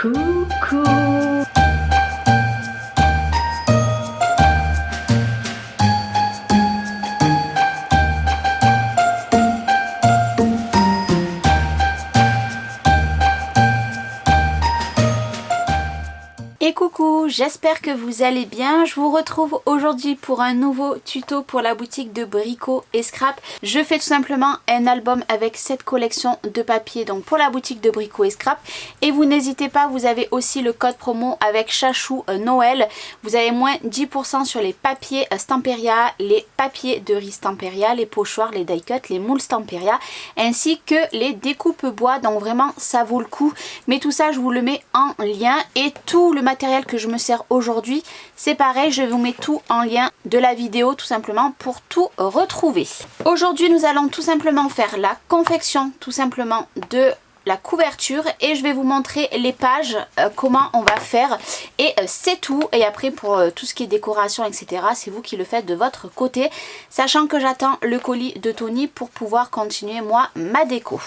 Coucou. Et coucou, j'espère que vous allez bien. Je vous retrouve aujourd'hui pour un nouveau tuto pour la boutique de Brico et Scrap. Je fais tout simplement un album avec cette collection de papier donc pour la boutique de Brico et Scrap. Et vous n'hésitez pas, vous avez aussi le code promo avec Chachou Noël. Vous avez moins 10% sur les papiers Stamperia, les papiers de riz Stamperia, les pochoirs, les die cut, les moules Stamperia, ainsi que les découpes bois. Donc vraiment ça vaut le coup. Mais tout ça je vous le mets en lien et tout le matériel que je me sers aujourd'hui, c'est pareil, je vous mets tout en lien de la vidéo tout simplement pour tout retrouver. Aujourd'hui nous allons tout simplement faire la confection tout simplement de la couverture et je vais vous montrer les pages, comment on va faire et c'est tout. Et après pour tout ce qui est décoration etc, c'est vous qui le faites de votre côté, sachant que j'attends le colis de Tony pour pouvoir continuer moi ma déco.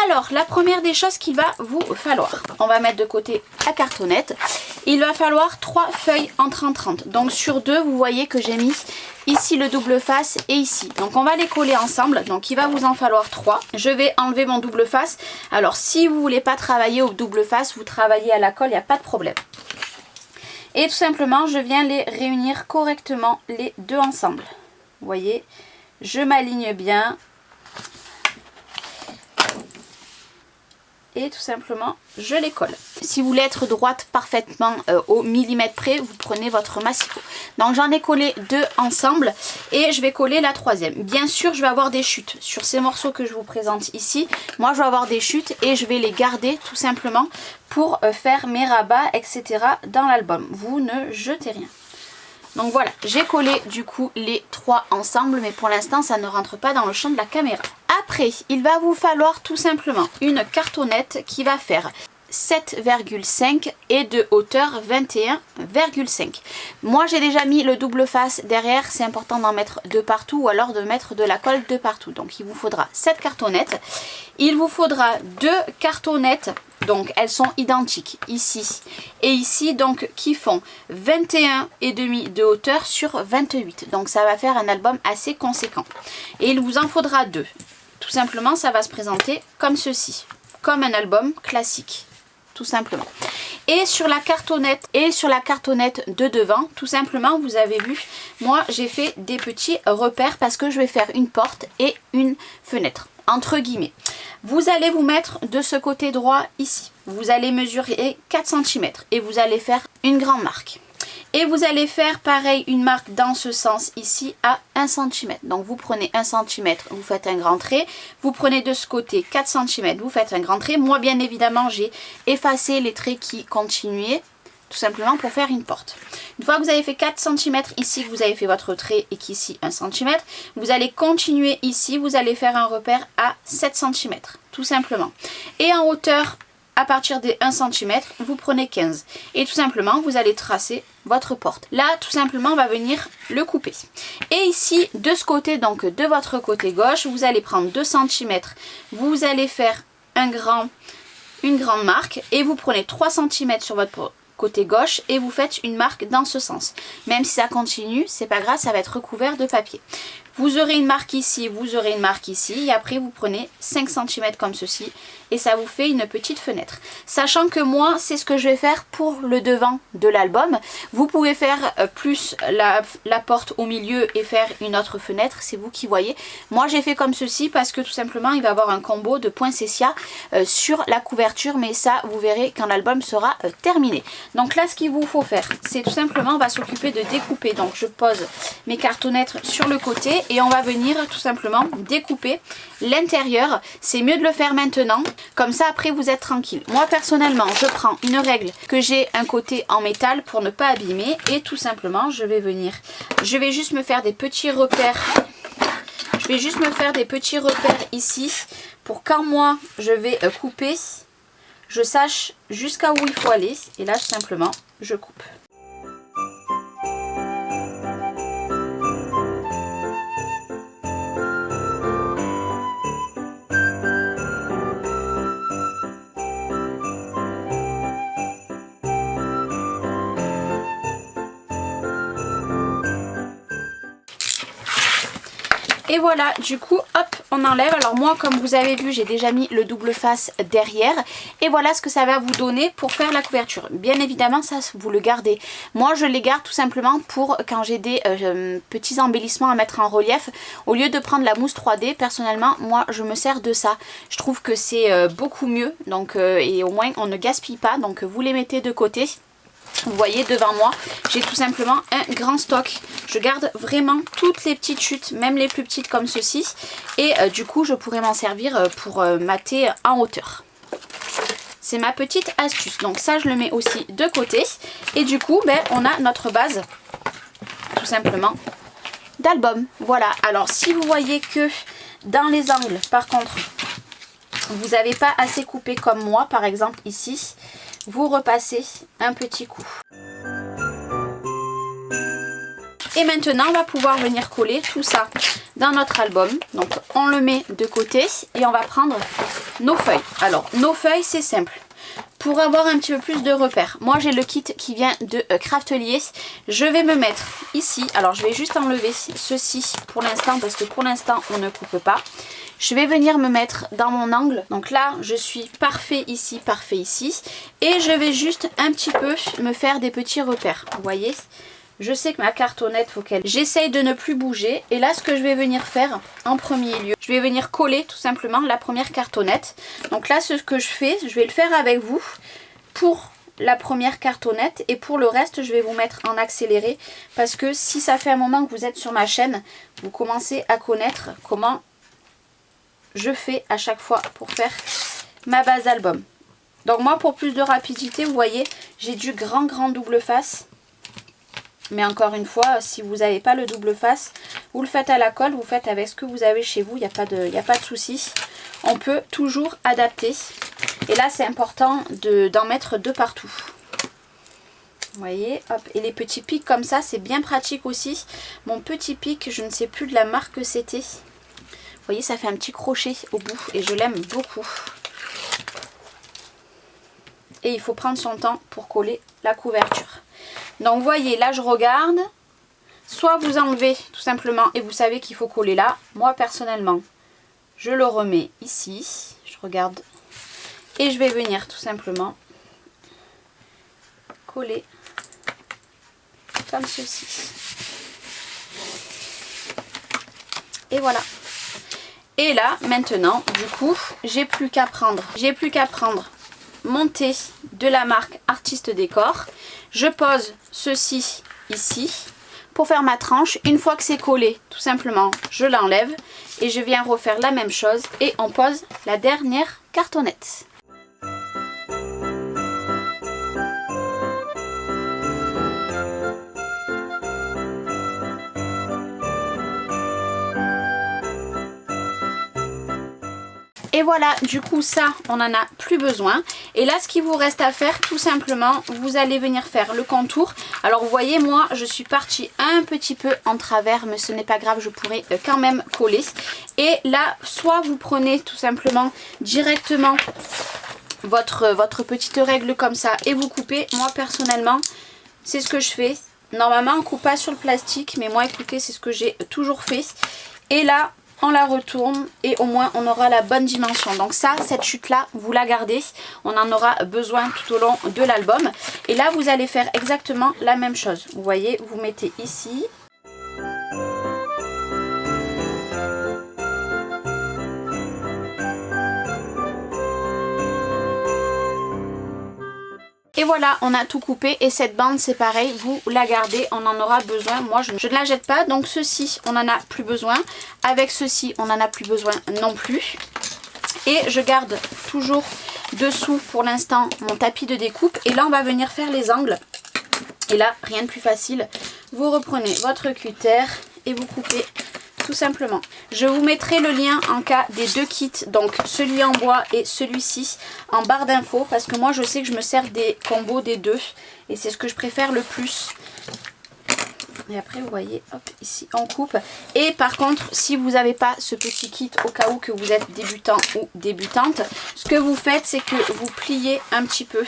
Alors la première des choses qu'il va vous falloir, on va mettre de côté la cartonnette, il va falloir 3 feuilles en 30-30, donc sur 2 vous voyez que j'ai mis ici le double face et ici, donc on va les coller ensemble, donc il va vous en falloir 3. Je vais enlever mon double face. Alors si vous voulez pas travailler au double face, vous travaillez à la colle, il n'y a pas de problème. Et tout simplement je viens les réunir correctement les deux ensemble. Vous voyez, je m'aligne bien et tout simplement je les colle. Si vous voulez être droite parfaitement au millimètre près, vous prenez votre massicot. Donc j'en ai collé 2 ensemble et je vais coller la troisième. Bien sûr je vais avoir des chutes sur ces morceaux que je vous présente ici. Moi je vais avoir des chutes et je vais les garder tout simplement pour faire mes rabats etc dans l'album. Vous ne jetez rien. Donc voilà, j'ai collé du coup les 3 ensemble, mais pour l'instant ça ne rentre pas dans le champ de la caméra. Après, il va vous falloir tout simplement une cartonnette qui va faire 7,5 et de hauteur 21,5. Moi j'ai déjà mis le double face derrière, c'est important d'en mettre de partout ou alors de mettre de la colle de partout. Donc il vous faudra cette cartonnette, il vous faudra 2 cartonnettes. Donc elles sont identiques ici et ici, donc qui font 21,5 de hauteur sur 28. Donc ça va faire un album assez conséquent. Et il vous en faudra 2. Tout simplement ça va se présenter comme ceci, comme un album classique. Tout simplement. Et sur la cartonnette de devant, tout simplement, vous avez vu, moi j'ai fait des petits repères parce que je vais faire une porte et une fenêtre, entre guillemets. Vous allez vous mettre de ce côté droit ici. Vous allez mesurer 4 cm et vous allez faire une grande marque. Et vous allez faire pareil une marque dans ce sens ici à 1 cm. Donc vous prenez 1 cm, vous faites un grand trait. Vous prenez de ce côté 4 cm, vous faites un grand trait. Moi bien évidemment j'ai effacé les traits qui continuaient. Tout simplement pour faire une porte. Une fois que vous avez fait 4 cm ici, que vous avez fait votre trait et qu'ici 1 cm, vous allez continuer ici, vous allez faire un repère à 7 cm. Tout simplement. Et en hauteur, à partir des 1 cm, vous prenez 15. Et tout simplement, vous allez tracer votre porte. Là, tout simplement, on va venir le couper. Et ici, de ce côté, donc de votre côté gauche, vous allez prendre 2 cm. Vous allez faire une grande marque et vous prenez 3 cm sur votre côté gauche et vous faites une marque dans ce sens. Même si ça continue, c'est pas grave, ça va être recouvert de papier. Vous aurez une marque ici, vous aurez une marque ici et après vous prenez 5 cm comme ceci et ça vous fait une petite fenêtre. Sachant que moi c'est ce que je vais faire pour le devant de l'album. Vous pouvez faire plus la porte au milieu et faire une autre fenêtre, c'est vous qui voyez. Moi j'ai fait comme ceci parce que tout simplement il va y avoir un combo de poinsettia sur la couverture, mais ça vous verrez quand l'album sera terminé. Donc là ce qu'il vous faut faire, c'est tout simplement on va s'occuper de découper. Donc je pose mes cartonnettes sur le côté et on va venir tout simplement découper l'intérieur. C'est mieux de le faire maintenant, comme ça après vous êtes tranquille. Moi personnellement je prends une règle que j'ai un côté en métal pour ne pas abîmer et tout simplement je vais juste me faire des petits repères. Je vais juste me faire des petits repères ici pour quand moi je vais couper, je sache jusqu'à où il faut aller. Et là tout simplement je coupe. Et voilà, du coup, hop, on enlève. Alors moi, comme vous avez vu, j'ai déjà mis le double face derrière. Et voilà ce que ça va vous donner pour faire la couverture. Bien évidemment, ça, vous le gardez. Moi, je les garde tout simplement pour quand j'ai des petits embellissements à mettre en relief. Au lieu de prendre la mousse 3D, personnellement, moi, je me sers de ça. Je trouve que c'est beaucoup mieux. Donc, et au moins, on ne gaspille pas. Donc, vous les mettez de côté. Vous voyez devant moi, j'ai tout simplement un grand stock. Je garde vraiment toutes les petites chutes, même les plus petites comme ceci. Et du coup, je pourrais m'en servir pour mater en hauteur. C'est ma petite astuce. Donc ça, je le mets aussi de côté. Et du coup, ben, on a notre base, tout simplement, d'album. Voilà. Alors, si vous voyez que dans les angles, par contre, vous n'avez pas assez coupé comme moi, par exemple ici, vous repassez un petit coup. Et maintenant, on va pouvoir venir coller tout ça dans notre album. Donc, on le met de côté et on va prendre nos feuilles. Alors, nos feuilles, c'est simple. Pour avoir un petit peu plus de repères, moi j'ai le kit qui vient de Craftelier. Je vais me mettre ici. Alors, je vais juste enlever ceci pour l'instant parce que pour l'instant, on ne coupe pas. Je vais venir me mettre dans mon angle. Donc là, je suis parfait ici, parfait ici. Et je vais juste un petit peu me faire des petits repères. Vous voyez, je sais que ma cartonnette, faut qu'elle... J'essaye de ne plus bouger. Et là, ce que je vais venir faire en premier lieu, je vais venir coller tout simplement la première cartonnette. Donc là, ce que je fais, je vais le faire avec vous pour la première cartonnette. Et pour le reste, je vais vous mettre en accéléré. Parce que si ça fait un moment que vous êtes sur ma chaîne, vous commencez à connaître comment je fais à chaque fois pour faire ma base album. Donc moi, pour plus de rapidité, vous voyez, j'ai du grand double face. Mais encore une fois, si vous n'avez pas le double face, vous le faites à la colle, vous faites avec ce que vous avez chez vous, il n'y a pas de souci. On peut toujours adapter. Et là, c'est important d'en mettre de partout. Vous voyez, hop. Et les petits pics comme ça, c'est bien pratique aussi. Mon petit pic, je ne sais plus de la marque que c'était. Vous voyez, ça fait un petit crochet au bout et je l'aime beaucoup. Et il faut prendre son temps pour coller la couverture. Donc, vous voyez, là, je regarde. Soit vous enlevez tout simplement et vous savez qu'il faut coller là. Moi, personnellement, je le remets ici. Je regarde. Et je vais venir tout simplement coller comme ceci. Et voilà. Et là, maintenant, du coup, j'ai plus qu'à prendre mon thé de la marque Artiste Décor. Je pose ceci ici pour faire ma tranche. Une fois que c'est collé, tout simplement, je l'enlève et je viens refaire la même chose et on pose la dernière cartonnette. Et voilà, du coup ça, on n'en a plus besoin. Et là, ce qu'il vous reste à faire, tout simplement, vous allez venir faire le contour. Alors vous voyez, moi, je suis partie un petit peu en travers, mais ce n'est pas grave, je pourrais quand même coller. Et là, soit vous prenez tout simplement directement votre petite règle comme ça et vous coupez. Moi, personnellement, c'est ce que je fais. Normalement, on ne coupe pas sur le plastique, mais moi, écoutez, c'est ce que j'ai toujours fait. Et là, on la retourne et au moins on aura la bonne dimension. Donc ça, cette chute là, vous la gardez. On en aura besoin tout au long de l'album. Et là, vous allez faire exactement la même chose. Vous voyez, vous mettez ici. Et voilà, on a tout coupé et cette bande c'est pareil, vous la gardez, on en aura besoin. Moi je ne la jette pas, donc ceci on n'en a plus besoin. Avec ceci on n'en a plus besoin non plus. Et je garde toujours dessous pour l'instant mon tapis de découpe. Et là on va venir faire les angles. Et là rien de plus facile, vous reprenez votre cutter et vous coupez tout simplement. Je vous mettrai le lien en cas des deux kits, donc celui en bois et celui-ci en barre d'infos, parce que moi je sais que je me sers des combos des deux et c'est ce que je préfère le plus. Et après vous voyez, hop, ici on coupe. Et par contre, si vous n'avez pas ce petit kit au cas où que vous êtes débutant ou débutante, ce que vous faites c'est que vous pliez un petit peu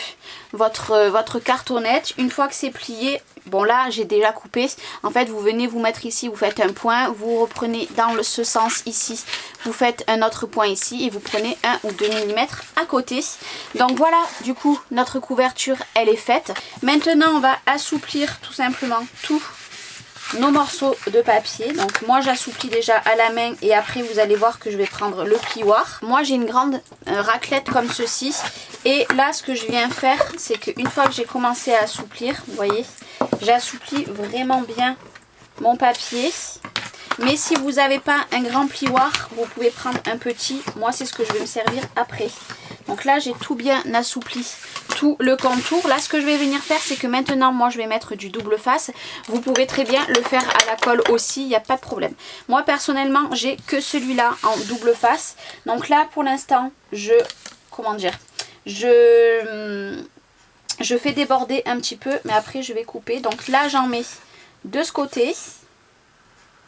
votre cartonnette. Une fois que c'est plié, bon là j'ai déjà coupé, en fait vous venez vous mettre ici, vous faites un point, vous reprenez dans ce sens ici, vous faites un autre point ici et vous prenez 1 ou 2 mm à côté. Donc voilà, du coup notre couverture elle est faite. Maintenant on va assouplir tout simplement tous nos morceaux de papier. Donc moi j'assouplis déjà à la main et après vous allez voir que je vais prendre le plioir. Moi j'ai une grande raclette comme ceci et là ce que je viens faire c'est qu'une fois que j'ai commencé à assouplir, vous voyez, j'assouplis vraiment bien mon papier. Mais si vous n'avez pas un grand plioir, vous pouvez prendre un petit. Moi c'est ce que je vais me servir après. Donc là j'ai tout bien assoupli, tout le contour. Là ce que je vais venir faire c'est que maintenant moi je vais mettre du double face. Vous pouvez très bien le faire à la colle aussi, il n'y a pas de problème. Moi personnellement j'ai que celui-là en double face. Donc là pour l'instant je fais déborder un petit peu, mais après je vais couper. Donc là j'en mets de ce côté.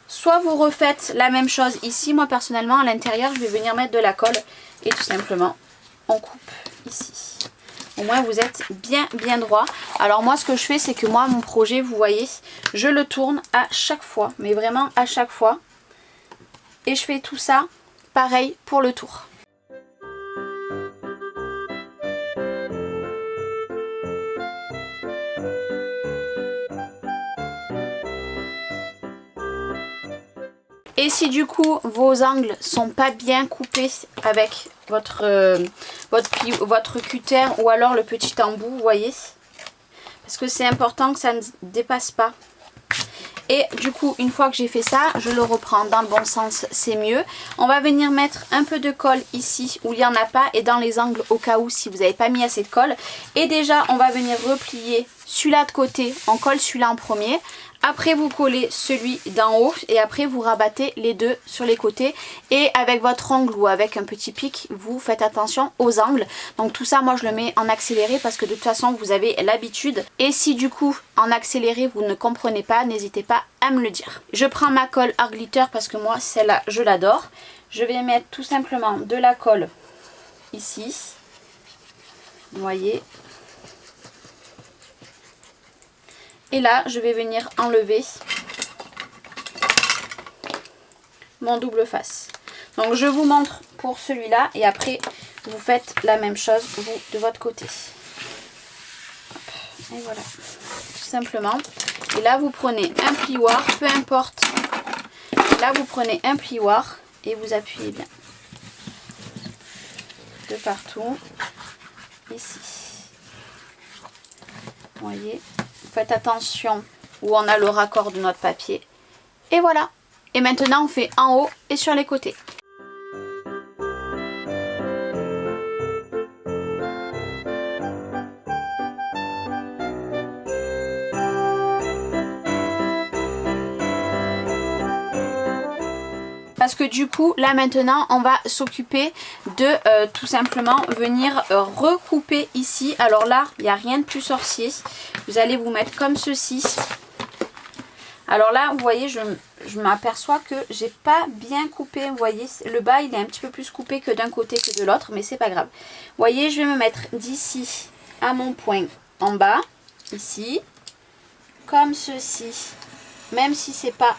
Soit vous refaites la même chose ici. Moi personnellement à l'intérieur je vais venir mettre de la colle et tout simplement on coupe ici. Au moins vous êtes bien droit. Alors moi ce que je fais c'est que moi mon projet vous voyez, je le tourne à chaque fois, mais vraiment à chaque fois. Et je fais tout ça pareil pour le tour. Et si du coup vos angles sont pas bien coupés avec votre cutter ou alors le petit embout, vous voyez, parce que c'est important que ça ne dépasse pas. Et du coup une fois que j'ai fait ça, je le reprends dans le bon sens, c'est mieux. On va venir mettre un peu de colle ici où il n'y en a pas et dans les angles au cas où si vous n'avez pas mis assez de colle. Et déjà on va venir replier celui-là de côté, on colle celui-là en premier. Après vous collez celui d'en haut et après vous rabattez les deux sur les côtés. Et avec votre ongle ou avec un petit pic, vous faites attention aux angles. Donc tout ça moi je le mets en accéléré parce que de toute façon vous avez l'habitude. Et si du coup en accéléré vous ne comprenez pas, n'hésitez pas à me le dire. Je prends ma colle Art Glitter parce que moi celle-là je l'adore. Je vais mettre tout simplement de la colle ici. Vous voyez. Et là, je vais venir enlever mon double face. Donc, je vous montre pour celui-là. Et après, vous faites la même chose, vous, de votre côté. Hop, et voilà. Tout simplement. Et là, vous prenez un plioir, peu importe. Là, vous prenez un plioir et vous appuyez bien. De partout. Ici. Vous voyez. Faites attention où on a le raccord de notre papier. Et voilà. Et maintenant on fait en haut et sur les côtés. Parce que du coup là maintenant on va s'occuper de tout simplement venir recouper ici. Alors là il n'y a rien de plus sorcier. Vous allez vous mettre comme ceci. Alors là vous voyez je m'aperçois que j'ai pas bien coupé. Vous voyez le bas il est un petit peu plus coupé que d'un côté que de l'autre, mais c'est pas grave. Vous voyez je vais me mettre d'ici à mon point en bas, ici, comme ceci. Même si c'est pas...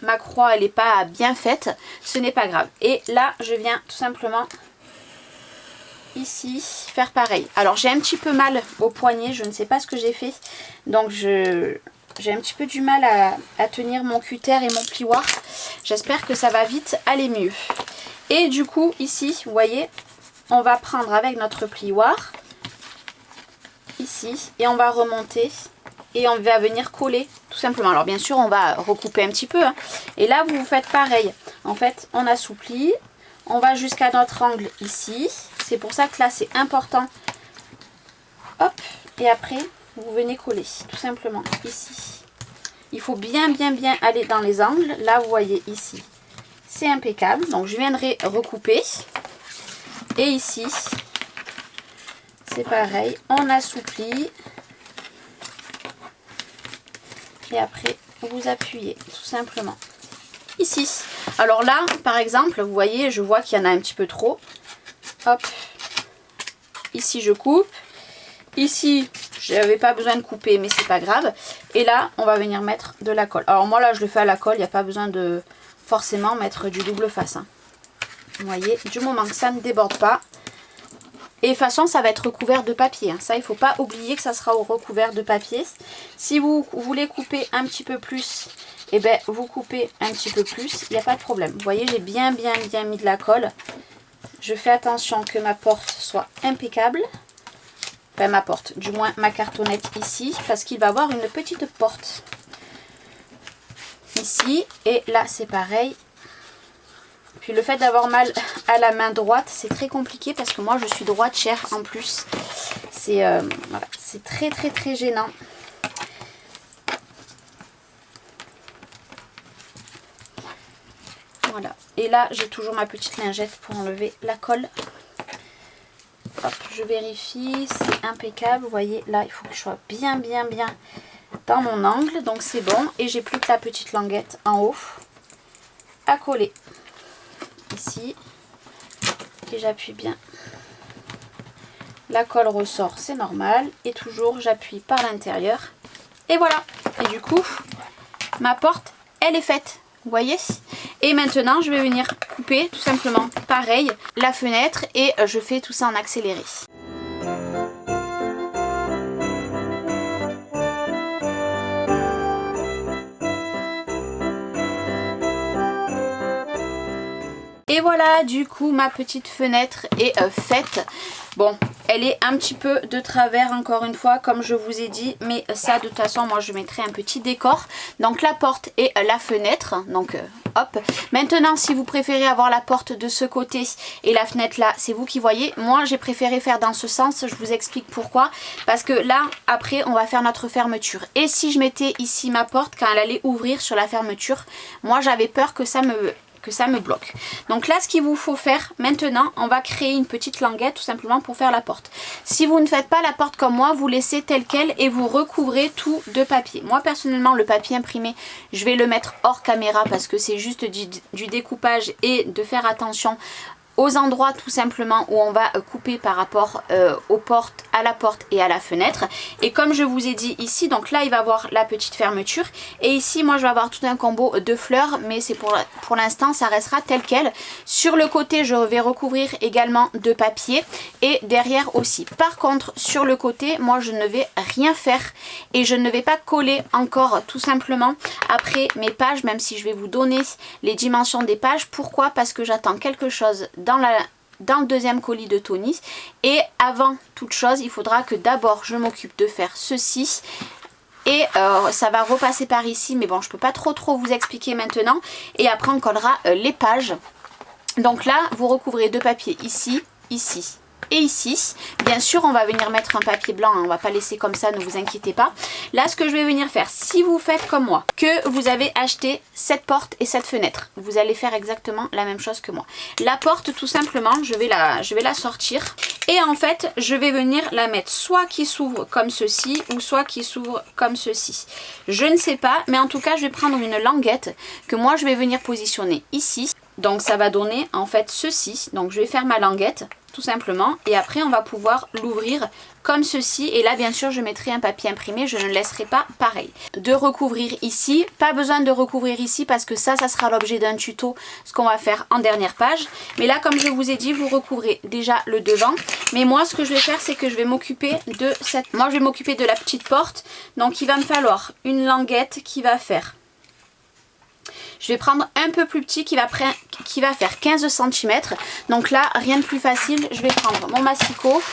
ma croix elle n'est pas bien faite, ce n'est pas grave. Et là je viens tout simplement ici faire pareil. Alors j'ai un petit peu mal au poignet, je ne sais pas ce que j'ai fait. Donc j'ai un petit peu du mal à tenir mon cutter et mon plioir. J'espère que ça va vite aller mieux. Et du coup ici vous voyez on va prendre avec notre plioir ici et on va remonter. Et on va venir coller tout simplement. Alors bien sûr on va recouper un petit peu hein. Et là vous faites pareil. En fait on assouplit. On va jusqu'à notre angle ici. C'est pour ça que là c'est important. Hop. Et après vous venez coller tout simplement ici. Il faut bien aller dans les angles. Là vous voyez ici c'est impeccable. Donc je viendrai recouper. Et ici c'est pareil. On assouplit. Et après vous appuyez tout simplement ici. Alors là, par exemple, vous voyez, je vois qu'il y en a un petit peu trop. Hop, ici je coupe. Ici, je n'avais pas besoin de couper, mais c'est pas grave. Et là, on va venir mettre de la colle. Alors moi là, je le fais à la colle, il n'y a pas besoin de forcément mettre du double face. Hein. Vous voyez, du moment que ça ne déborde pas. Et de toute façon, ça va être recouvert de papier. Hein. Ça, il ne faut pas oublier que ça sera recouvert de papier. Si vous voulez couper un petit peu plus, eh ben, vous coupez un petit peu plus. Il n'y a pas de problème. Vous voyez, j'ai bien mis de la colle. Je fais attention que ma porte soit impeccable. Enfin, ma porte, du moins ma cartonnette ici. Parce qu'il va y avoir une petite porte. Ici. Et là, c'est pareil. Puis le fait d'avoir mal à la main droite, c'est très compliqué parce que moi je suis droitière en plus. C'est voilà, c'est très gênant. Voilà. Et là, j'ai toujours ma petite lingette pour enlever la colle. Hop, je vérifie, c'est impeccable. Vous voyez, là, il faut que je sois bien dans mon angle. Donc c'est bon. Et j'ai plus que la petite languette en haut à coller. Ici, et j'appuie bien, la colle ressort, c'est normal, et toujours j'appuie par l'intérieur, et voilà. Et du coup, ma porte, elle est faite, vous voyez. Et maintenant, je vais venir couper tout simplement pareil la fenêtre, et je fais tout ça en accéléré. Et voilà, du coup, ma petite fenêtre est faite. Bon, elle est un petit peu de travers, encore une fois, comme je vous ai dit. Mais ça, de toute façon, moi, je mettrai un petit décor. Donc, la porte et la fenêtre. Donc, hop. Maintenant, si vous préférez avoir la porte de ce côté et la fenêtre là, c'est vous qui voyez. Moi, j'ai préféré faire dans ce sens. Je vous explique pourquoi. Parce que là, après, on va faire notre fermeture. Et si je mettais ici ma porte, quand elle allait ouvrir sur la fermeture, moi, j'avais peur que ça me bloque. Donc là, ce qu'il vous faut faire maintenant, on va créer une petite languette tout simplement pour faire la porte. Si vous ne faites pas la porte comme moi, vous laissez telle quelle et vous recouvrez tout de papier. Moi personnellement, le papier imprimé, je vais le mettre hors caméra parce que c'est juste du découpage et de faire attention aux endroits tout simplement où on va couper par rapport aux portes, à la porte et à la fenêtre. Et comme je vous ai dit ici, donc là il va avoir la petite fermeture. Et ici moi je vais avoir tout un combo de fleurs, mais c'est pour l'instant ça restera tel quel. Sur le côté je vais recouvrir également de papier et derrière aussi. Par contre sur le côté moi je ne vais rien faire et je ne vais pas coller encore tout simplement après mes pages, même si je vais vous donner les dimensions des pages. Pourquoi? Parce que j'attends quelque chose dans le deuxième colis de Tony. Et avant toute chose, il faudra que d'abord je m'occupe de faire ceci. Et ça va repasser par ici. Mais bon, je ne peux pas trop vous expliquer maintenant. Et après, on collera les pages. Donc là, vous recouvrez de papier ici, ici et ici. Bien sûr, on va venir mettre un papier blanc, hein, on va pas laisser comme ça, ne vous inquiétez pas. Là, ce que je vais venir faire, si vous faites comme moi, que vous avez acheté cette porte et cette fenêtre, vous allez faire exactement la même chose que moi. La porte, tout simplement, je vais la sortir. Et en fait, je vais venir la mettre soit qui s'ouvre comme ceci, ou soit qui s'ouvre comme ceci. Je ne sais pas, mais en tout cas, je vais prendre une languette que moi, je vais venir positionner ici. Donc, ça va donner en fait ceci. Donc, je vais faire ma languette tout simplement, et après on va pouvoir l'ouvrir comme ceci. Et là bien sûr je mettrai un papier imprimé, je ne laisserai pas pareil. De recouvrir ici, pas besoin de recouvrir ici parce que ça sera l'objet d'un tuto, ce qu'on va faire en dernière page. Mais là comme je vous ai dit, vous recouvrez déjà le devant. Mais moi ce que je vais faire, c'est que je vais m'occuper de cette... Moi je vais m'occuper de la petite porte, donc il va me falloir une languette qui va faire... Je vais prendre un peu plus petit qui va faire 15 cm. Donc là, rien de plus facile. Je vais prendre mon massicot.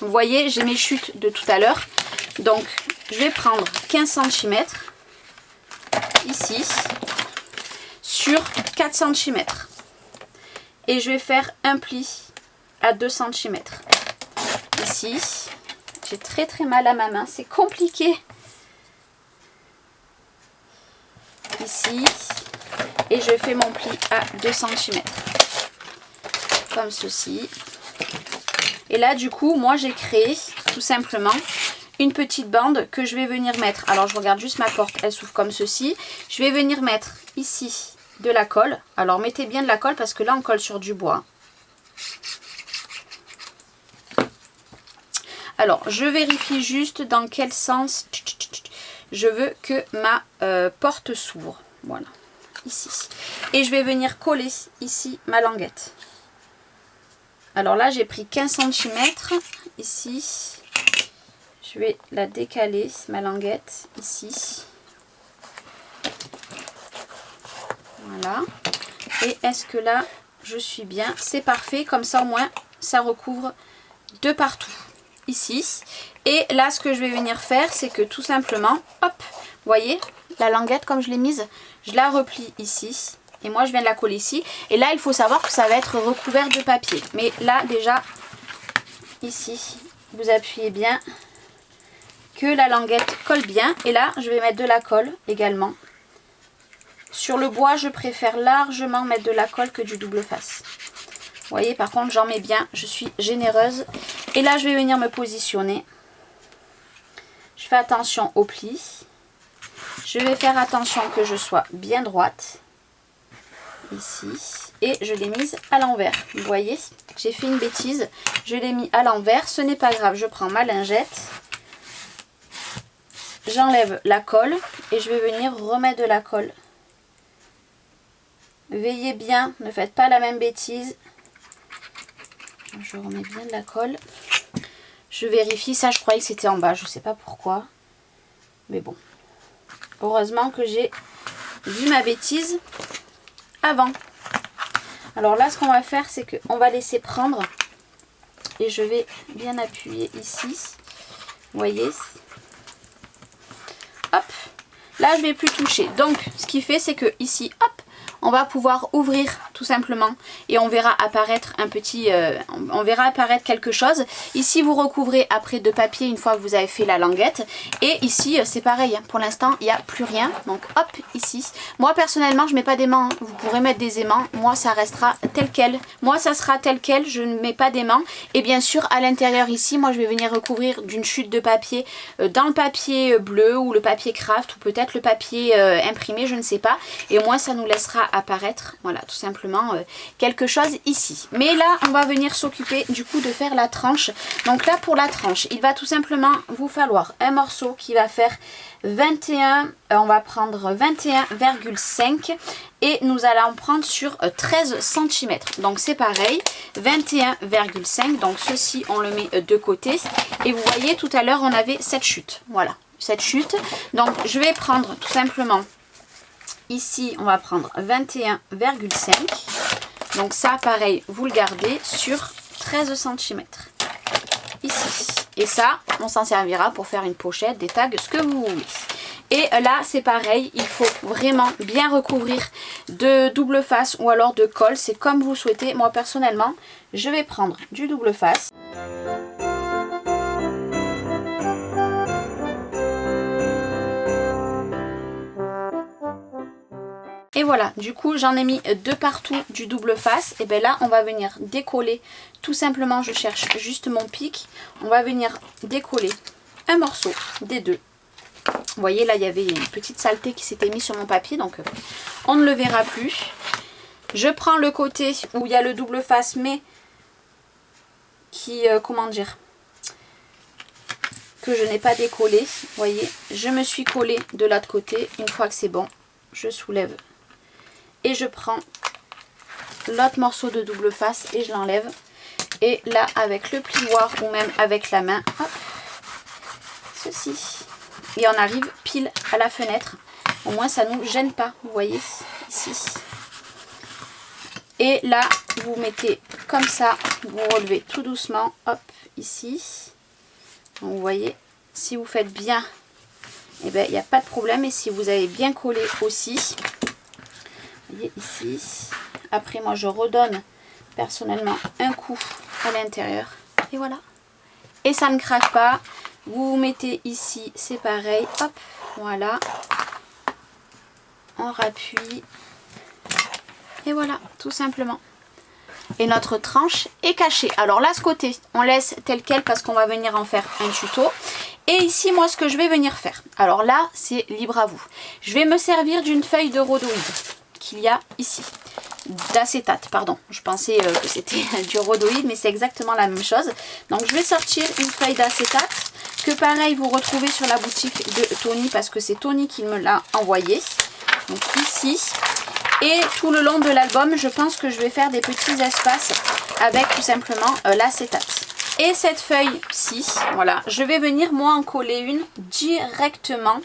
Vous voyez, j'ai mes chutes de tout à l'heure. Donc, je vais prendre 15 cm ici sur 4 cm. Et je vais faire un pli à 2 cm. Ici, j'ai très mal à ma main. C'est compliqué. Ici, et je fais mon pli à 2 cm comme ceci. Et là du coup moi j'ai créé tout simplement une petite bande que je vais venir mettre. Alors je regarde juste ma porte, elle s'ouvre comme ceci. Je vais venir mettre ici de la colle. Alors mettez bien de la colle parce que là on colle sur du bois. Alors je vérifie juste dans quel sens je veux que ma porte s'ouvre. Voilà, ici. Et je vais venir coller ici ma languette. Alors là j'ai pris 15 cm ici. Je vais la décaler, ma languette, ici. Voilà. Et est-ce que là, je suis bien? C'est parfait, comme ça au moins, ça recouvre de partout. Ici. Et là, ce que je vais venir faire, c'est que tout simplement, hop, vous voyez, la languette, comme je l'ai mise, je la replie ici. Et moi, je viens de la coller ici. Et là, il faut savoir que ça va être recouvert de papier. Mais là, déjà, ici, vous appuyez bien que la languette colle bien. Et là, je vais mettre de la colle également. Sur le bois, je préfère largement mettre de la colle que du double face. Vous voyez, par contre, j'en mets bien. Je suis généreuse. Et là, je vais venir me positionner. Je fais attention au pli. Je vais faire attention que je sois bien droite. Ici. Et je l'ai mise à l'envers. Vous voyez, j'ai fait une bêtise. Je l'ai mis à l'envers. Ce n'est pas grave. Je prends ma lingette. J'enlève la colle. Et je vais venir remettre de la colle. Veillez bien. Ne faites pas la même bêtise. Je remets bien de la colle. Je vérifie. Ça, je croyais que c'était en bas. Je ne sais pas pourquoi. Mais bon. Heureusement que j'ai vu ma bêtise avant. Alors là, ce qu'on va faire, c'est qu'on va laisser prendre. Et je vais bien appuyer ici. Vous voyez. Hop. Là, je ne vais plus toucher. Donc, ce qui fait, c'est que ici, hop, on va pouvoir ouvrir tout simplement. Et on verra apparaître un petit... on verra apparaître quelque chose. Ici, vous recouvrez après de papier une fois que vous avez fait la languette. Et ici, c'est pareil. Pour l'instant, il n'y a plus rien. Donc, hop, ici. Moi, personnellement, je ne mets pas d'aimants. Vous pourrez mettre des aimants. Moi, ça restera tel quel. Moi, ça sera tel quel. Je ne mets pas d'aimants. Et bien sûr, à l'intérieur ici, moi, je vais venir recouvrir d'une chute de papier dans le papier bleu ou le papier craft ou peut-être le papier imprimé, je ne sais pas. Et au moins, ça nous laissera apparaître, voilà, tout simplement quelque chose ici. Mais là, on va venir s'occuper du coup de faire la tranche. Donc là, pour la tranche, il va tout simplement vous falloir un morceau qui va faire 21, on va prendre 21,5 et nous allons prendre sur 13 cm. Donc c'est pareil, 21,5, donc ceci on le met de côté. Et vous voyez, tout à l'heure, on avait cette chute, voilà, cette chute. Donc je vais prendre tout simplement... Ici, on va prendre 21,5. Donc ça, pareil, vous le gardez sur 13 cm. Ici. Et ça, on s'en servira pour faire une pochette, des tags, ce que vous voulez. Et là, c'est pareil, il faut vraiment bien recouvrir de double face ou alors de colle. C'est comme vous souhaitez. Moi, personnellement, je vais prendre du double face. Et voilà, du coup j'en ai mis de partout du double face. Et bien là on va venir décoller, tout simplement je cherche juste mon pic. On va venir décoller un morceau des deux. Vous voyez là il y avait une petite saleté qui s'était mise sur mon papier, donc on ne le verra plus. Je prends le côté où il y a le double face mais qui, comment dire, que je n'ai pas décollé. Vous voyez, je me suis collée de l'autre côté. Une fois que c'est bon, je soulève. Et je prends l'autre morceau de double face et je l'enlève. Et là, avec le plioir ou même avec la main, hop, ceci. Et on arrive pile à la fenêtre. Au moins, ça ne nous gêne pas, vous voyez, ici. Et là, vous mettez comme ça, vous relevez tout doucement, hop, ici. Donc, vous voyez, si vous faites bien, eh ben, il n'y a pas de problème. Et si vous avez bien collé aussi... Vous voyez ici. Après moi je redonne personnellement un coup à l'intérieur. Et voilà. Et ça ne craque pas. Vous mettez ici, c'est pareil. Hop, voilà. On rappuie. Et voilà, tout simplement. Et notre tranche est cachée. Alors là, ce côté, on laisse tel quel parce qu'on va venir en faire un tuto. Et ici, moi, ce que je vais venir faire, alors là, c'est libre à vous. Je vais me servir d'une feuille de rhodoïde qu'il y a ici. D'acétate, pardon. Je pensais que c'était du rhodoïde, mais c'est exactement la même chose. Donc, je vais sortir une feuille d'acétate que, pareil, vous retrouvez sur la boutique de Tony parce que c'est Tony qui me l'a envoyé. Donc, ici. Et tout le long de l'album, je pense que je vais faire des petits espaces avec tout simplement l'acétate. Et cette feuille-ci, voilà, je vais venir moi en coller une directement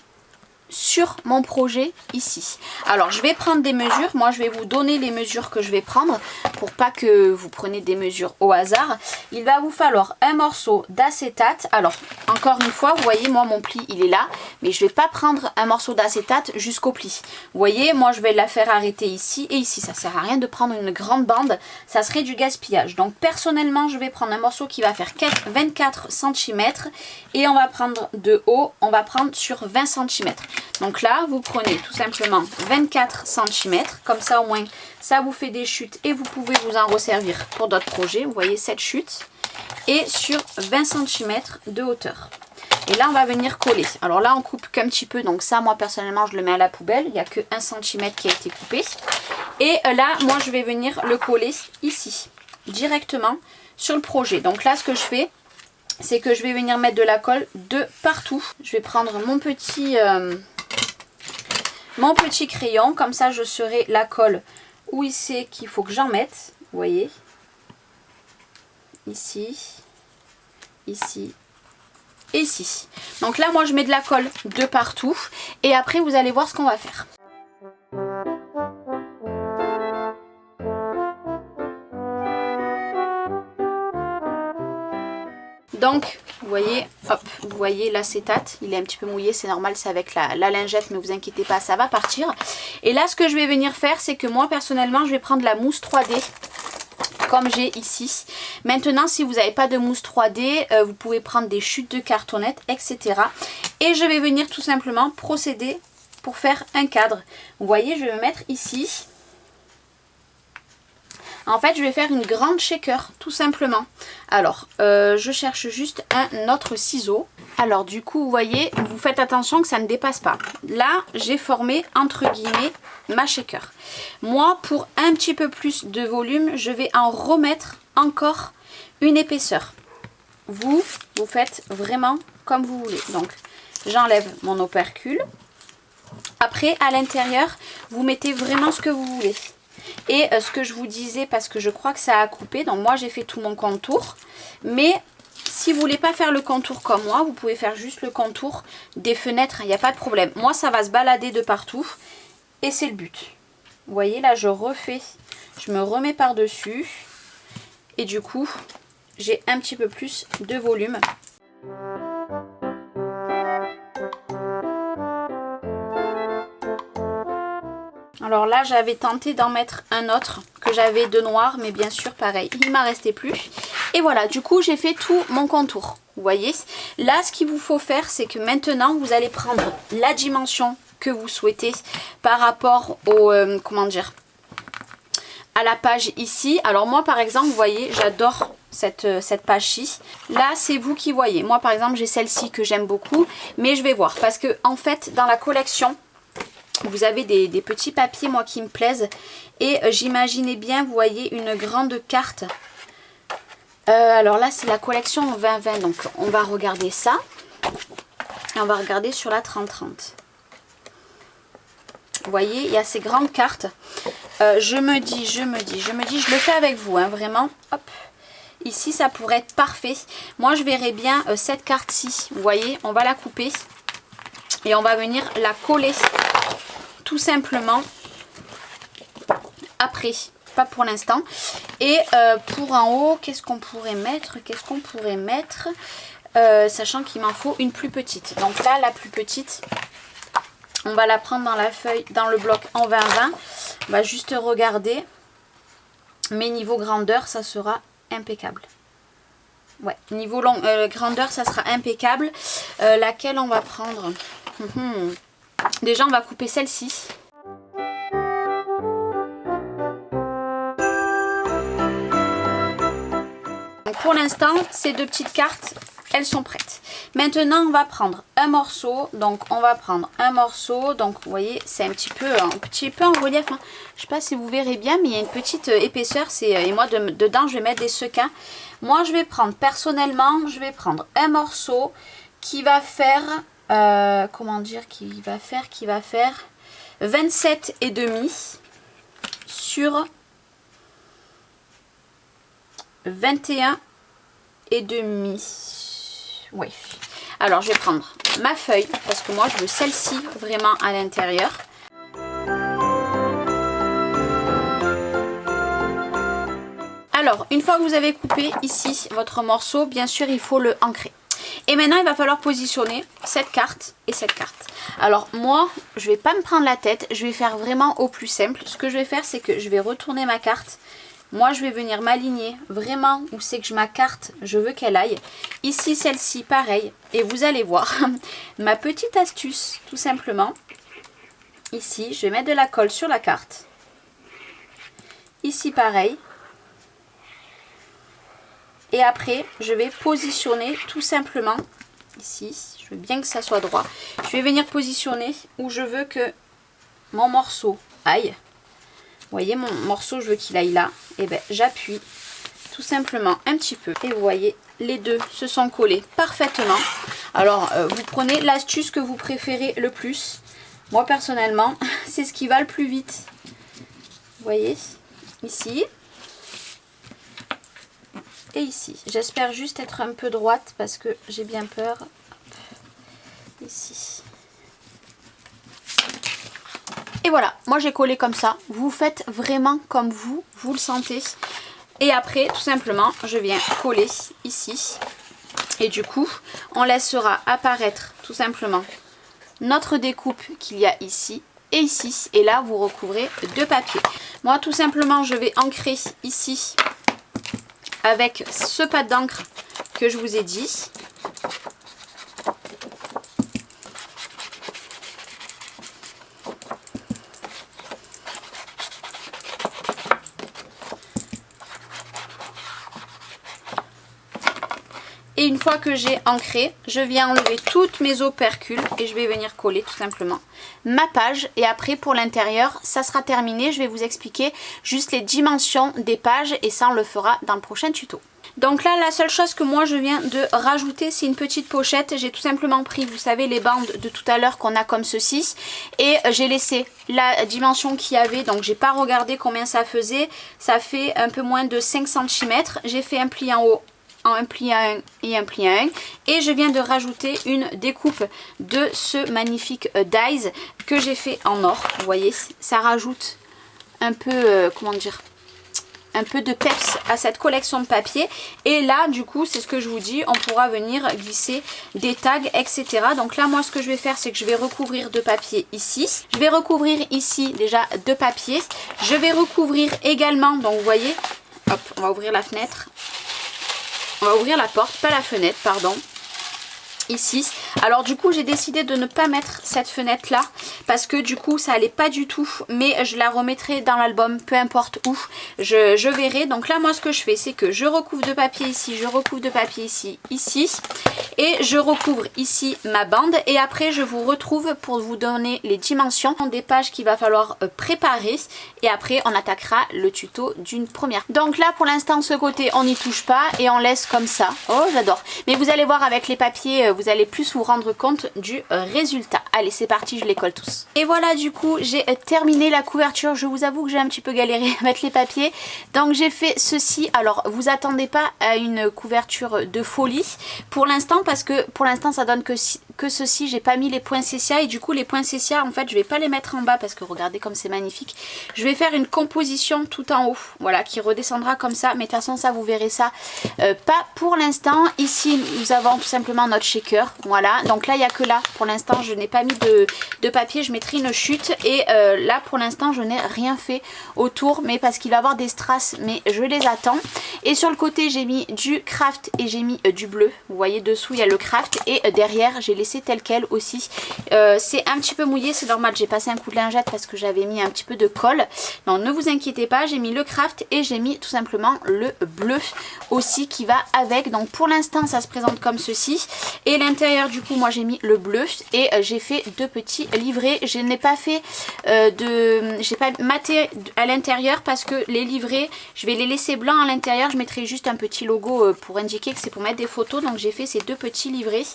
sur mon projet ici. Alors je vais prendre des mesures, moi je vais vous donner les mesures que je vais prendre pour pas que vous preniez des mesures au hasard. Il va vous falloir un morceau d'acétate. Alors encore une fois, vous voyez moi mon pli il est là, mais je vais pas prendre un morceau d'acétate jusqu'au pli. Vous voyez, moi je vais la faire arrêter ici et ici. Ça sert à rien de prendre une grande bande, ça serait du gaspillage. Donc personnellement je vais prendre un morceau qui va faire 24 cm et on va prendre de haut, on va prendre sur 20 cm. Donc là, vous prenez tout simplement 24 cm, comme ça au moins ça vous fait des chutes et vous pouvez vous en resservir pour d'autres projets. Vous voyez cette chute et sur 20 cm de hauteur. Et là, on va venir coller. Alors là, on coupe qu'un petit peu, donc ça, moi personnellement, je le mets à la poubelle. Il n'y a que 1 cm qui a été coupé. Et là, moi, je vais venir le coller ici, directement sur le projet. Donc là, ce que je fais, c'est que je vais venir mettre de la colle de partout. Je vais prendre mon petit crayon, comme ça je saurai la colle où il sait qu'il faut que j'en mette. Vous voyez, ici, ici et ici. Donc là moi je mets de la colle de partout et après vous allez voir ce qu'on va faire. Donc, vous voyez, hop, vous voyez l'acétate, il est un petit peu mouillé, c'est normal, c'est avec la lingette, mais vous inquiétez pas, ça va partir. Et là, ce que je vais venir faire, c'est que moi, personnellement, je vais prendre la mousse 3D, comme j'ai ici. Maintenant, si vous n'avez pas de mousse 3D, vous pouvez prendre des chutes de cartonnettes, etc. Et je vais venir tout simplement procéder pour faire un cadre. Vous voyez, je vais me mettre ici. En fait, je vais faire une grande shaker, tout simplement. Alors, je cherche juste un autre ciseau. Alors, du coup, vous voyez, vous faites attention que ça ne dépasse pas. Là, j'ai formé, entre guillemets, ma shaker. Moi, pour un petit peu plus de volume, je vais en remettre encore une épaisseur. Vous faites vraiment comme vous voulez. Donc, j'enlève mon opercule. Après, à l'intérieur, vous mettez vraiment ce que vous voulez. Et ce que je vous disais, parce que je crois que ça a coupé, donc moi j'ai fait tout mon contour. Mais si vous voulez pas faire le contour comme moi, vous pouvez faire juste le contour des fenêtres, il n'y a pas de problème. Moi ça va se balader de partout et c'est le but. Vous voyez là je refais, je me remets par dessus et du coup j'ai un petit peu plus de volume. Alors là, j'avais tenté d'en mettre un autre que j'avais de noir, mais bien sûr, pareil, il ne m'en restait plus. Et voilà, du coup, j'ai fait tout mon contour. Vous voyez, là, ce qu'il vous faut faire, c'est que maintenant, vous allez prendre la dimension que vous souhaitez par rapport au, comment dire, à la page ici. Alors moi, par exemple, vous voyez, j'adore cette page-ci. Là, c'est vous qui voyez. Moi, par exemple, j'ai celle-ci que j'aime beaucoup, mais je vais voir. Parce que, en fait, dans la collection, vous avez des petits papiers, moi, qui me plaisent. Et j'imaginais bien, vous voyez, une grande carte. Alors là, c'est la collection 2020. Donc, on va regarder ça. Et on va regarder sur la 3030. Vous voyez, il y a ces grandes cartes. Je me dis, je le fais avec vous, hein, vraiment. Hop. Ici, ça pourrait être parfait. Moi, je verrais bien cette carte-ci. Vous voyez, on va la couper. Et on va venir la coller tout simplement après, pas pour l'instant. Et pour en haut, qu'est-ce qu'on pourrait mettre? Sachant qu'il m'en faut une plus petite. Donc là, la plus petite, on va la prendre dans la feuille, dans le bloc en 20-20. On va juste regarder. Mais niveau grandeur, ça sera impeccable. Ouais, niveau grandeur, ça sera impeccable. Laquelle on va prendre? Déjà, on va couper celle-ci. Pour l'instant, ces deux petites cartes, elles sont prêtes. Maintenant on va prendre un morceau, donc on va prendre un morceau, donc vous voyez c'est un petit peu en relief, hein. Je sais pas si vous verrez bien, mais il y a une petite épaisseur, et moi dedans je vais mettre des sequins. Moi je vais prendre, personnellement, je vais prendre un morceau qui va faire, comment dire, qui va faire 27,5 sur 21,5. Oui. Alors je vais prendre ma feuille parce que moi je veux celle-ci vraiment à l'intérieur. Alors une fois que vous avez coupé ici votre morceau, bien sûr il faut le ancrer. Et maintenant il va falloir positionner cette carte et cette carte. Alors moi je vais pas me prendre la tête, je vais faire vraiment au plus simple. Ce que je vais faire c'est que je vais retourner ma carte. Moi je vais venir m'aligner vraiment où c'est que ma carte je veux qu'elle aille. Ici celle-ci pareil. Et vous allez voir ma petite astuce tout simplement. Ici je vais mettre de la colle sur la carte. Ici pareil. Et après je vais positionner tout simplement ici. Je veux bien que ça soit droit. Je vais venir positionner où je veux que mon morceau aille. Vous voyez mon morceau, je veux qu'il aille là. Et bien j'appuie tout simplement un petit peu. Et vous voyez, les deux se sont collés parfaitement. Alors vous prenez l'astuce que vous préférez le plus. Moi personnellement, c'est ce qui va le plus vite. Vous voyez, ici. Et ici. J'espère juste être un peu droite parce que j'ai bien peur. Ici. Et voilà, moi j'ai collé comme ça. Vous faites vraiment comme vous le sentez. Et après, tout simplement, je viens coller ici. Et du coup, on laissera apparaître tout simplement notre découpe qu'il y a ici et ici. Et là, vous recouvrez de papier. Moi, tout simplement, je vais ancrer ici avec ce pad d'encre que je vous ai dit. Et une fois que j'ai ancré, je viens enlever toutes mes opercules et je vais venir coller tout simplement ma page. Et après pour l'intérieur, ça sera terminé. Je vais vous expliquer juste les dimensions des pages et ça on le fera dans le prochain tuto. Donc là, la seule chose que moi je viens de rajouter, c'est une petite pochette. J'ai tout simplement pris, vous savez, les bandes de tout à l'heure qu'on a comme ceci. Et j'ai laissé la dimension qu'il y avait. Donc j'ai pas regardé combien ça faisait. Ça fait un peu moins de 5 cm. J'ai fait un pli en haut, un pli à 1 et un pli à 1. Et je viens de rajouter une découpe de ce magnifique dies que j'ai fait en or. Vous voyez, ça rajoute un peu, comment dire, un peu de peps à cette collection de papier. Et là du coup c'est ce que je vous dis, on pourra venir glisser des tags etc. Donc là moi ce que je vais faire c'est que je vais recouvrir de papier ici, je vais recouvrir ici déjà de papier, je vais recouvrir également, donc vous voyez, hop, on va ouvrir la fenêtre, on va ouvrir la porte, pas la fenêtre pardon, ici. Alors du coup j'ai décidé de ne pas mettre cette fenêtre là parce que du coup ça allait pas du tout, mais je la remettrai dans l'album peu importe où, je verrai. Donc là moi ce que je fais c'est que je recouvre de papier ici, je recouvre de papier ici, ici, et je recouvre ici ma bande. Et après je vous retrouve pour vous donner les dimensions des pages qu'il va falloir préparer et après on attaquera le tuto d'une première. Donc là pour l'instant ce côté on n'y touche pas et on laisse comme ça. Oh j'adore, mais vous allez voir avec les papiers vous allez plus vous rendre compte du résultat. Allez c'est parti, je les colle tous. Et voilà du coup j'ai terminé la couverture. Je vous avoue que j'ai un petit peu galéré à mettre les papiers. Donc j'ai fait ceci. Alors vous attendez pas à une couverture de folie pour l'instant parce que pour l'instant ça donne que ceci. J'ai pas mis les poinsettias et du coup les poinsettias en fait je vais pas les mettre en bas parce que regardez comme c'est magnifique. Je vais faire une composition tout en haut, voilà, qui redescendra comme ça, mais de toute façon ça vous verrez ça pas pour l'instant. Ici nous avons tout simplement notre shaker, voilà, donc là il n'y a que là pour l'instant je n'ai pas pas mis de papier, je mettrai une chute. Et là pour l'instant je n'ai rien fait autour, mais parce qu'il va y avoir des strass, mais je les attends. Et sur le côté j'ai mis du craft et j'ai mis du bleu. Vous voyez dessous il y a le craft et derrière j'ai laissé tel quel aussi. C'est un petit peu mouillé, c'est normal, j'ai passé un coup de lingette parce que j'avais mis un petit peu de colle. Non, ne vous inquiétez pas, j'ai mis le craft et j'ai mis tout simplement le bleu aussi qui va avec. Donc pour l'instant ça se présente comme ceci. Et l'intérieur du coup moi j'ai mis le bleu et j'ai fait deux petits livrets. Je n'ai pas fait j'ai pas maté à l'intérieur parce que les livrets je vais les laisser blancs à l'intérieur. Je mettrai juste un petit logo pour indiquer que c'est pour mettre des photos. Donc j'ai fait ces deux petits livrets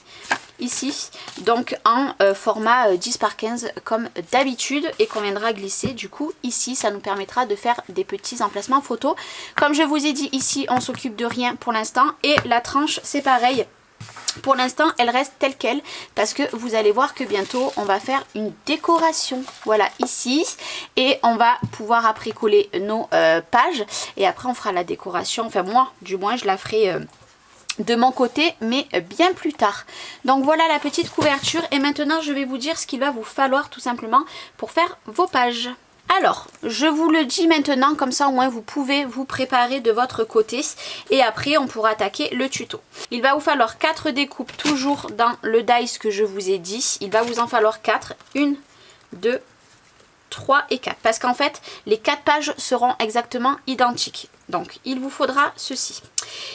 ici, donc en format 10 par 15 comme d'habitude, et qu'on viendra glisser du coup ici. Ça nous permettra de faire des petits emplacements photos. Comme je vous ai dit, ici on s'occupe de rien pour l'instant, et la tranche c'est pareil. Pour l'instant elle reste telle quelle parce que vous allez voir que bientôt on va faire une décoration, voilà, ici, et on va pouvoir après coller nos pages, et après on fera la décoration, enfin moi du moins je la ferai de mon côté, mais bien plus tard. Donc voilà la petite couverture, et maintenant je vais vous dire ce qu'il va vous falloir tout simplement pour faire vos pages. Alors, je vous le dis maintenant, comme ça au moins vous pouvez vous préparer de votre côté, et après on pourra attaquer le tuto. Il va vous falloir 4 découpes, toujours dans le dice que je vous ai dit. Il va vous en falloir 4, 1, 2, 3 et 4, parce qu'en fait les 4 pages seront exactement identiques. Donc il vous faudra ceci.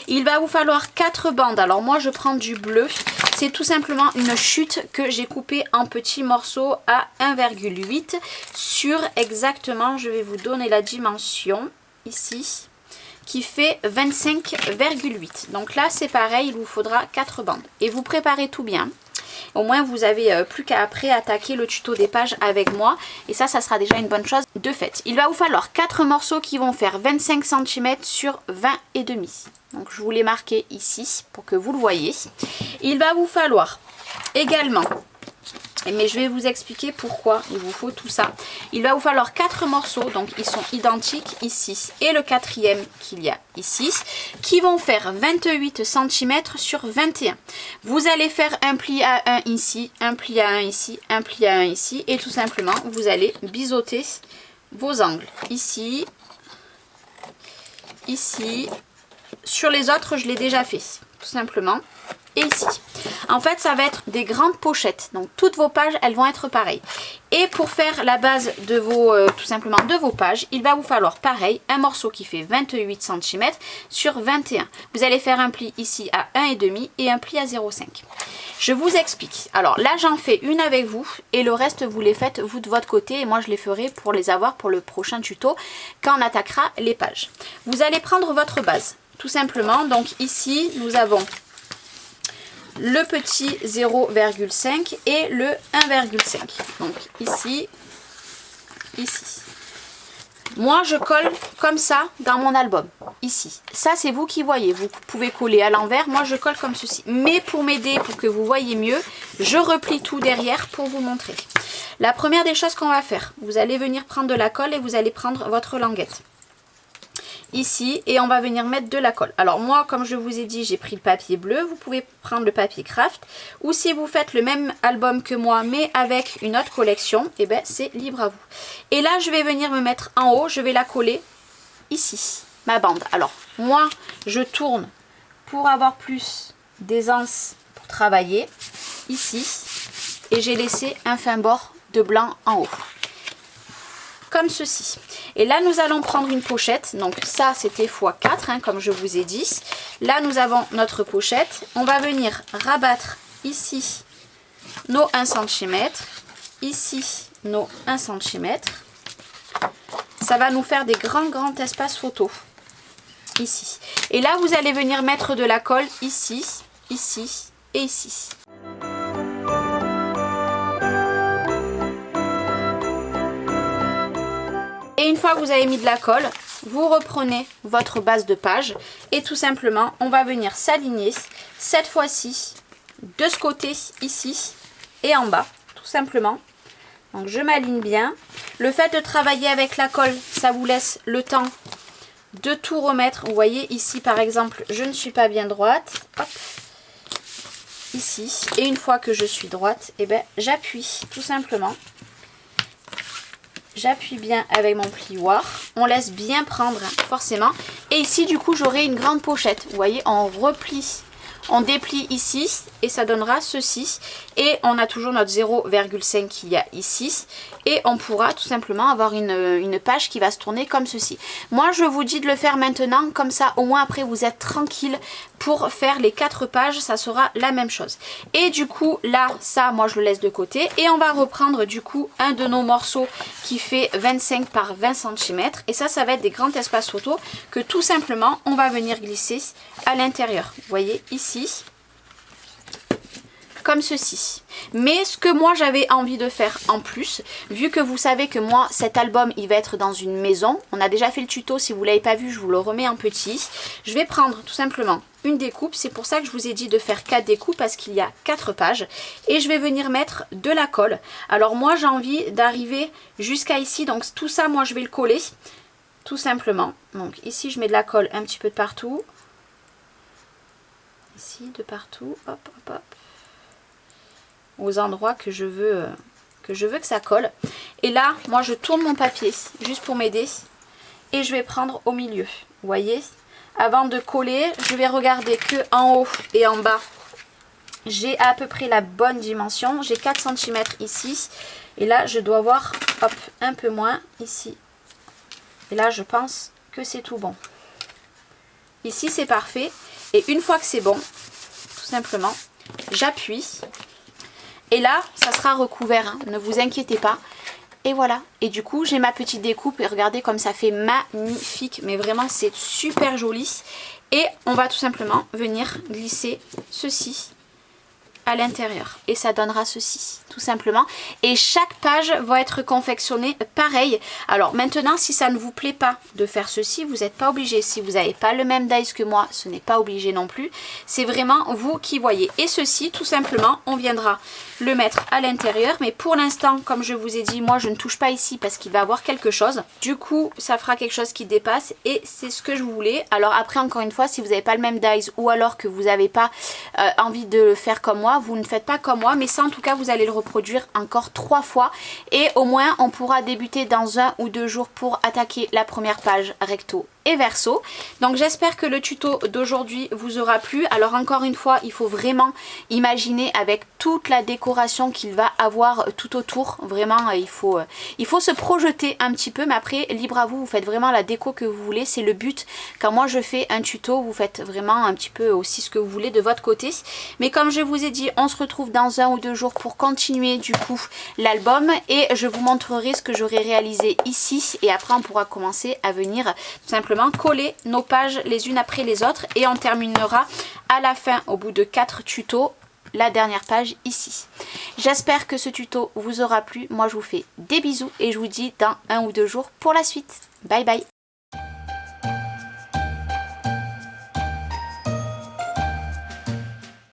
Il va vous falloir 4 bandes. Alors moi je prends du bleu. C'est tout simplement une chute que j'ai coupée en petits morceaux à 1,8 sur exactement, je vais vous donner la dimension ici, qui fait 25,8. Donc là c'est pareil, il vous faudra 4 bandes. Et vous préparez tout bien. Au moins vous avez plus qu'à après attaquer le tuto des pages avec moi, et ça sera déjà une bonne chose de fait. Il va vous falloir 4 morceaux qui vont faire 25 cm sur 20,5. Donc je vous l'ai marqué ici pour que vous le voyez. Il va vous falloir également, mais je vais vous expliquer pourquoi il vous faut tout ça. Il va vous falloir 4 morceaux, donc ils sont identiques ici, et le quatrième qu'il y a ici, qui vont faire 28 cm sur 21. Vous allez faire un pli à 1 ici, un pli à 1 ici, un pli à 1 ici, et tout simplement vous allez biseauter vos angles ici, ici. Sur les autres je l'ai déjà fait tout simplement. Et ici, en fait ça va être des grandes pochettes, donc toutes vos pages elles vont être pareilles. Et pour faire la base de vos tout simplement de vos pages, il va vous falloir pareil un morceau qui fait 28 cm sur 21. Vous allez faire un pli ici à 1,5 et un pli à 0,5. Je vous explique. Alors là j'en fais une avec vous, et le reste vous les faites vous de votre côté, et moi je les ferai pour les avoir pour le prochain tuto quand on attaquera les pages. Vous allez prendre votre base tout simplement. Donc ici nous avons le petit 0,5 et le 1,5. Donc ici, ici. Moi je colle comme ça dans mon album, ici. Ça c'est vous qui voyez, vous pouvez coller à l'envers, moi je colle comme ceci. Mais pour m'aider, pour que vous voyez mieux, je replie tout derrière pour vous montrer. La première des choses qu'on va faire, vous allez venir prendre de la colle et vous allez prendre votre languette. Ici, et on va venir mettre de la colle. Alors moi comme je vous ai dit j'ai pris le papier bleu, vous pouvez prendre le papier craft, ou si vous faites le même album que moi mais avec une autre collection, et ben c'est libre à vous. Et là je vais venir me mettre en haut, je vais la coller ici, ma bande. Alors moi je tourne pour avoir plus d'aisance pour travailler ici, et j'ai laissé un fin bord de blanc en haut comme ceci. Et là nous allons prendre une pochette, donc ça c'était x4 hein, comme je vous ai dit. Là nous avons notre pochette, on va venir rabattre ici nos 1 cm, ici nos 1 cm. Ça va nous faire des grands espaces photo ici. Et là vous allez venir mettre de la colle ici, ici et ici. Et une fois que vous avez mis de la colle, vous reprenez votre base de page et tout simplement on va venir s'aligner cette fois-ci de ce côté ici et en bas tout simplement. Donc je m'aligne bien. Le fait de travailler avec la colle, ça vous laisse le temps de tout remettre. Vous voyez ici par exemple je ne suis pas bien droite. Hop. ici. Et une fois que je suis droite, et ben j'appuie tout simplement. J'appuie bien avec mon plioir. On laisse bien prendre forcément. Et ici du coup j'aurai une grande pochette. Vous voyez, on replie. On déplie ici et ça donnera ceci. Et on a toujours notre 0,5 qu'il y a ici. Et on pourra tout simplement avoir une page qui va se tourner comme ceci. Moi je vous dis de le faire maintenant. Comme ça au moins après vous êtes tranquille pour faire les 4 pages. Ça sera la même chose. Et du coup là ça moi je le laisse de côté. Et on va reprendre du coup un de nos morceaux qui fait 25 par 20 cm. Et ça va être des grands espaces photos que tout simplement on va venir glisser à l'intérieur. Vous voyez ici. Comme ceci. Mais ce que moi j'avais envie de faire en plus, vu que vous savez que moi cet album il va être dans une maison, on a déjà fait le tuto, si vous ne l'avez pas vu je vous le remets en petit, je vais prendre tout simplement une découpe, c'est pour ça que je vous ai dit de faire 4 découpes parce qu'il y a 4 pages et je vais venir mettre de la colle. Alors moi j'ai envie d'arriver jusqu'à ici, donc tout ça moi je vais le coller tout simplement. Donc ici je mets de la colle un petit peu de partout, ici de partout, hop hop hop, aux endroits que je veux que ça colle. Et là moi je tourne mon papier juste pour m'aider et je vais prendre au milieu. Vous voyez, avant de coller je vais regarder que en haut et en bas j'ai à peu près la bonne dimension. J'ai 4 cm ici et là je dois avoir hop un peu moins ici. Et là je pense que c'est tout bon. Ici c'est parfait. Et une fois que c'est bon, tout simplement j'appuie. Et là, ça sera recouvert, hein, ne vous inquiétez pas. Et voilà. Et du coup, j'ai ma petite découpe. Et regardez comme ça fait magnifique. Mais vraiment, c'est super joli. Et on va tout simplement venir glisser ceci à l'intérieur. Et ça donnera ceci, tout simplement. Et chaque page va être confectionnée pareil. Alors maintenant, si ça ne vous plaît pas de faire ceci, vous n'êtes pas obligé. Si vous n'avez pas le même dies que moi, ce n'est pas obligé non plus. C'est vraiment vous qui voyez. Et ceci, tout simplement, on viendra le mettre à l'intérieur. Mais pour l'instant, comme je vous ai dit, moi je ne touche pas ici parce qu'il va avoir quelque chose. Du coup, ça fera quelque chose qui dépasse. Et c'est ce que je voulais. Alors après, encore une fois, si vous n'avez pas le même dies ou alors que vous n'avez pas envie de le faire comme moi, vous ne faites pas comme moi, mais ça en tout cas vous allez le reproduire encore 3 fois et au moins on pourra débuter dans 1 ou 2 jours pour attaquer la première page recto et verso. Donc j'espère que le tuto d'aujourd'hui vous aura plu. Alors encore une fois, il faut vraiment imaginer avec toute la décoration qu'il va avoir tout autour. Vraiment, il faut se projeter un petit peu, mais après libre à vous, vous faites vraiment la déco que vous voulez. C'est le but. Quand moi je fais un tuto, vous faites vraiment un petit peu aussi ce que vous voulez de votre côté. Mais comme je vous ai dit, on se retrouve dans 1 ou 2 jours pour continuer du coup l'album et je vous montrerai ce que j'aurai réalisé ici et après on pourra commencer à venir tout simplement coller nos pages les unes après les autres et on terminera à la fin au bout de 4 tutos la dernière page ici. J'espère que ce tuto vous aura plu. Moi je vous fais des bisous et je vous dis dans 1 ou 2 jours pour la suite. Bye bye.